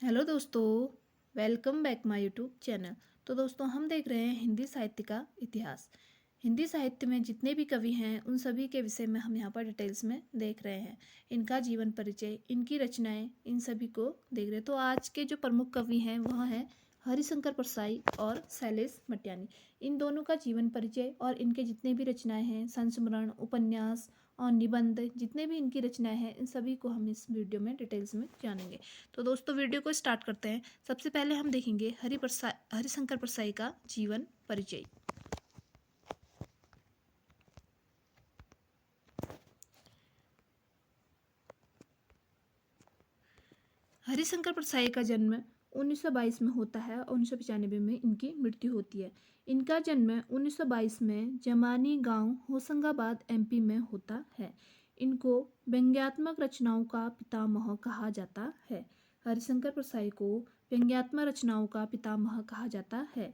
Hello दोस्तों, welcome back my YouTube channel. तो दोस्तों हम देख रहे हैं हिंदी साहित्य का इतिहास। हिंदी साहित्य में जितने भी कवि हैं उन सभी के विषय में हम यहाँ पर डिटेल्स में देख रहे हैं। इनका जीवन परिचय, इनकी रचनाएं, इन सभी को देख रहे हैं। तो आज के जो प्रमुख कवि हैं वह हैं हरिशंकर परसाई और शैलेश मटियानी। इन दोनों का जीवन परिचय और इनके जितने भी रचनाएं हैं, संस्मरण, उपन्यास और निबंध, जितने भी इनकी रचनाएं हैं, इन सभी को हम इस वीडियो में डिटेल्स में जानेंगे। तो दोस्तों वीडियो को स्टार्ट करते हैं। सबसे पहले हम देखेंगे हरिशंकर परसाई का जीवन परिचय। हरिशंकर परसाई का जन्म 1922 में होता है और 1995 में इनकी मृत्यु होती है। इनका जन्म 1922 में जमानी गांव होशंगाबाद एमपी में होता है। इनको व्यंग्यात्मक रचनाओं का पितामह कहा जाता है। हरिशंकर परसाई को व्यंग्यात्मक रचनाओं का पितामह कहा जाता है।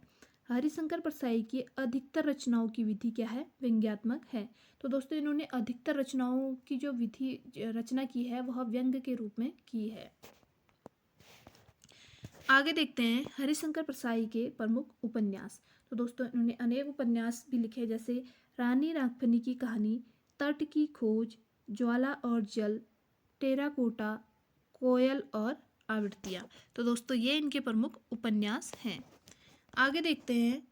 हरिशंकर परसाई की अधिकतर रचनाओं की विधि क्या है? व्यंग्यात्मक है। तो दोस्तों इन्होंने अधिकतर रचनाओं की जो विधि रचना की है वह व्यंग्य के रूप में की है। आगे देखते हैं हरिशंकर परसाई के प्रमुख उपन्यास। तो दोस्तों इन्होंने अनेक उपन्यास भी लिखे, जैसे रानी रागफनी की कहानी, तट की खोज, ज्वाला और जल, टेराकोटा, कोयल और आवृत्तियाँ। तो दोस्तों ये इनके प्रमुख उपन्यास हैं। आगे देखते हैं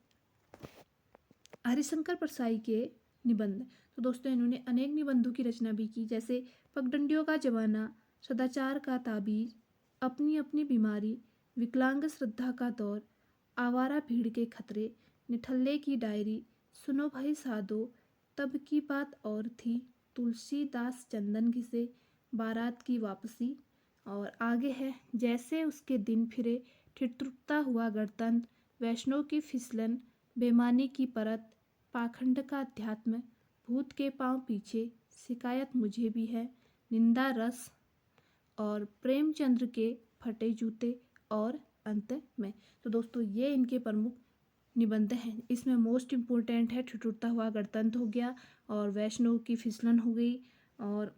हरिशंकर परसाई के निबंध। तो दोस्तों इन्होंने अनेक निबंधों की रचना भी की, जैसे पगडंडियों का जमाना, सदाचार का ताबीज, अपनी अपनी बीमारी, विकलांग श्रद्धा का दौर, आवारा भीड़ के खतरे, निठल्ले की डायरी, सुनो भाई साधो, तब की बात और थी, तुलसीदास चंदन घिसे, बारात की वापसी। और आगे है जैसे उसके दिन फिरे, ठिठुरता हुआ गणतंत्र, वैष्णव की फिसलन, बेमानी की परत, पाखंड का अध्यात्म, भूत के पांव पीछे, शिकायत मुझे भी है, निंदा रस और प्रेमचंद्र के फटे जूते और अंत में। तो दोस्तों ये इनके प्रमुख निबंध हैं। इसमें मोस्ट इम्पोर्टेंट है ठिठुरता हुआ गणतंत्र हो गया, और वैष्णव की फिसलन हो गई, और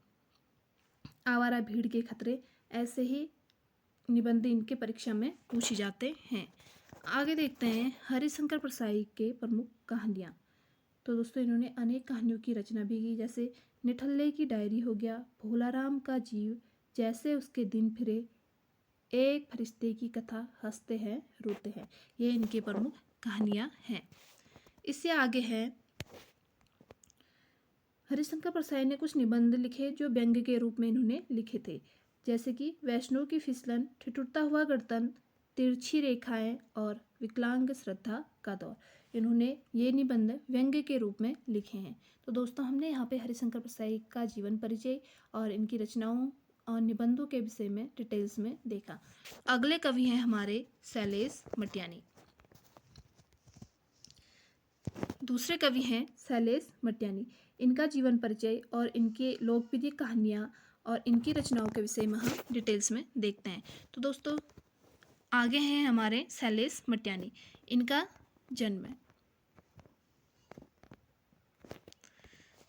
आवारा भीड़ के खतरे। ऐसे ही निबंध इनके परीक्षा में पूछे जाते हैं। आगे देखते हैं हरिशंकर परसाई के प्रमुख कहानियाँ। तो दोस्तों इन्होंने अनेक कहानियों की रचना भी की, जैसे निठल्ले की डायरी हो गया, भोलाराम का जीव, जैसे उसके दिन फिरे, एक फरिश्ते की कथा, हंसते हैं रोते हैं। ये इनके प्रमुख कहानियाँ हैं। इससे आगे है हरिशंकर परसाई ने कुछ निबंध लिखे जो व्यंग्य के रूप में इन्होंने लिखे थे, जैसे कि वैष्णव की फिसलन, ठिठुरता हुआ गणतंत्र, तिरछी रेखाएं और विकलांग श्रद्धा का दौर। इन्होंने ये निबंध व्यंग्य के रूप में लिखे हैं। तो दोस्तों हमने यहाँ पे हरिशंकर परसाई का जीवन परिचय और इनकी रचनाओं और निबंधों के विषय में डिटेल्स में देखा। अगले कवि हैं हमारे शैलेश मटियानी। दूसरे कवि हैं शैलेश मटियानी। इनका जीवन परिचय और इनके लोकप्रिय कहानियाँ और इनकी रचनाओं के विषय में हम डिटेल्स में देखते हैं। तो दोस्तों आगे हैं हमारे शैलेश मटियानी। इनका जन्म,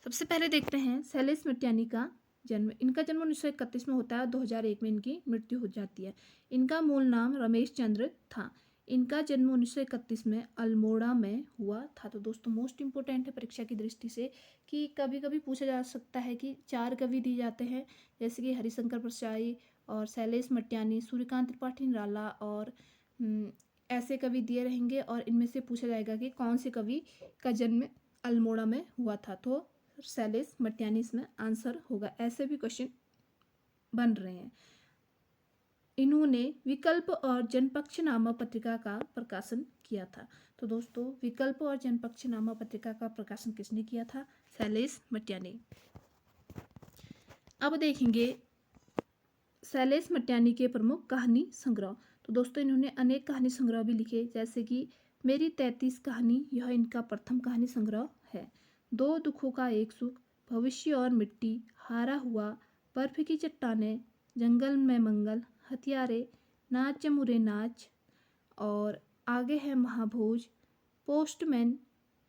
सबसे पहले देखते हैं शैलेश मटियानी का जन्म। इनका जन्म 1931 में होता है, 2001 में इनकी मृत्यु हो जाती है। इनका मूल नाम रमेश चंद्र था। इनका जन्म 1931 में अल्मोड़ा में हुआ था। तो दोस्तों मोस्ट इम्पोर्टेंट है परीक्षा की दृष्टि से, कि कभी कभी पूछा जा सकता है कि 4 कवि दिए जाते हैं, जैसे कि हरिशंकर परसाई और शैलेश मटियानी, सूर्यकांत त्रिपाठी निराला और ऐसे कवि दिए रहेंगे, और इनमें से पूछा जाएगा कि कौन से कवि का जन्म अल्मोड़ा में हुआ था। तो शैलेश मटियानी इसमें आंसर होगा। ऐसे भी क्वेश्चन बन रहे हैं। इन्होंने विकल्प और जनपक्ष नामा पत्रिका का प्रकाशन किया था। तो दोस्तों विकल्प और जनपक्ष नामा पत्रिका का प्रकाशन किसने किया था? शैलेश मटियानी। अब देखेंगे शैलेश मटियानी के प्रमुख कहानी संग्रह। तो दोस्तों इन्होंने अनेक कहानी संग्रह भी लिखे, जैसे कि मेरी 33 कहानी, यह इनका प्रथम कहानी संग्रह है। 2 दुखों का एक सुख, भविष्य और मिट्टी, हारा हुआ, बर्फ की चट्टानें, जंगल में मंगल, हथियारे, नाच मुरे नाच, और आगे है महाभोज, पोस्टमैन,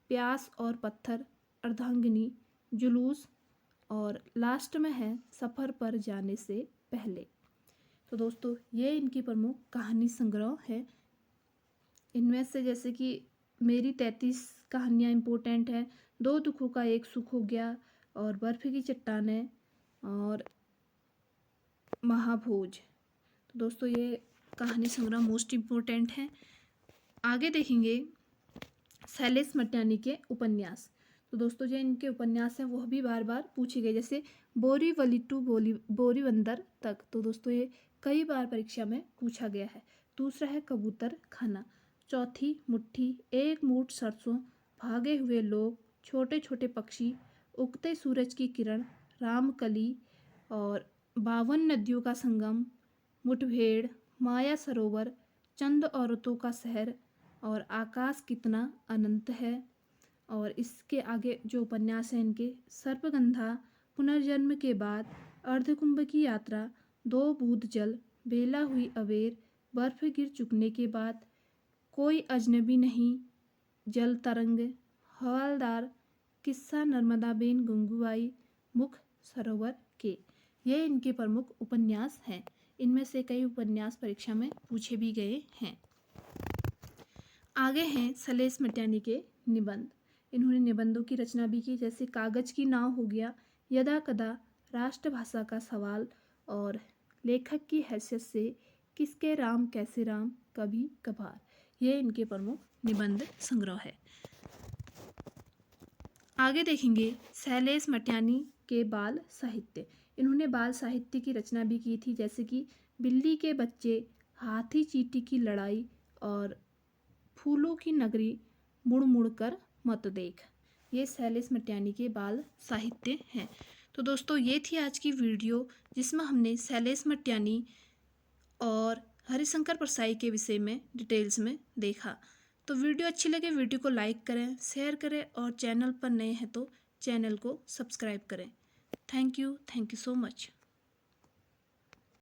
प्यास और पत्थर, अर्धांगिनी, जुलूस, और लास्ट में है सफ़र पर जाने से पहले। तो दोस्तों ये इनकी प्रमुख कहानी संग्रह है। इनमें से जैसे कि मेरी 33 कहानियाँ इम्पोर्टेंट हैं, 2 दुखों का एक सुख हो गया, और बर्फ़ की चट्टानें, और महाभोज। तो दोस्तों ये कहानी संग्रह मोस्ट इम्पोर्टेंट हैं। आगे देखेंगे शैलेश मटियानी के उपन्यास। तो दोस्तों जो इनके उपन्यास हैं वह भी बार बार पूछे गए, जैसे बोरीवली टू बोरीबंदर तक। तो दोस्तों ये कई बार परीक्षा में पूछा गया है। दूसरा है कबूतर खाना, चौथी मुट्ठी, एक मूठ सरसों, भागे हुए लोग, छोटे छोटे पक्षी, उगते सूरज की किरण, रामकली, और 52 नदियों का संगम, मुठभेड़, माया सरोवर, चंद औरतों का शहर, और आकाश कितना अनंत है। और इसके आगे जो उपन्यास हैं इनके, सर्पगंधा, पुनर्जन्म के बाद, अर्धकुंभ की यात्रा, 2 बूंद जल, बेला हुई अबेर, बर्फ गिर चुकने के बाद, कोई अजनबी नहीं, जल तरंग, हवालदार, किस्सा नर्मदाबेन गंगूबाई, मुख सरोवर के। ये इनके प्रमुख उपन्यास हैं। इनमें से कई उपन्यास परीक्षा में पूछे भी गए हैं। आगे हैं शैलेश मटियानी के निबंध। इन्होंने निबंधों की रचना भी की, जैसे कागज की नाव हो गया, यदा कदा, राष्ट्रभाषा का सवाल, और लेखक की हैसियत से, किसके राम कैसे राम, कभी कभार। ये इनके प्रमुख निबंध संग्रह है। आगे देखेंगे शैलेश मटियानी के बाल साहित्य। इन्होंने बाल साहित्य की रचना भी की थी, जैसे कि बिल्ली के बच्चे, हाथी चींटी की लड़ाई, और फूलों की नगरी, मुड़ मुड़ कर मत देख। ये शैलेश मटियानी के बाल साहित्य हैं। तो दोस्तों ये थी आज की वीडियो, जिसमें हमने शैलेश मटियानी और हरिशंकर परसाई के विषय में डिटेल्स में देखा। तो वीडियो अच्छी लगे वीडियो को लाइक करें, शेयर करें, और चैनल पर नए हैं तो चैनल को सब्सक्राइब करें। Thank you so much.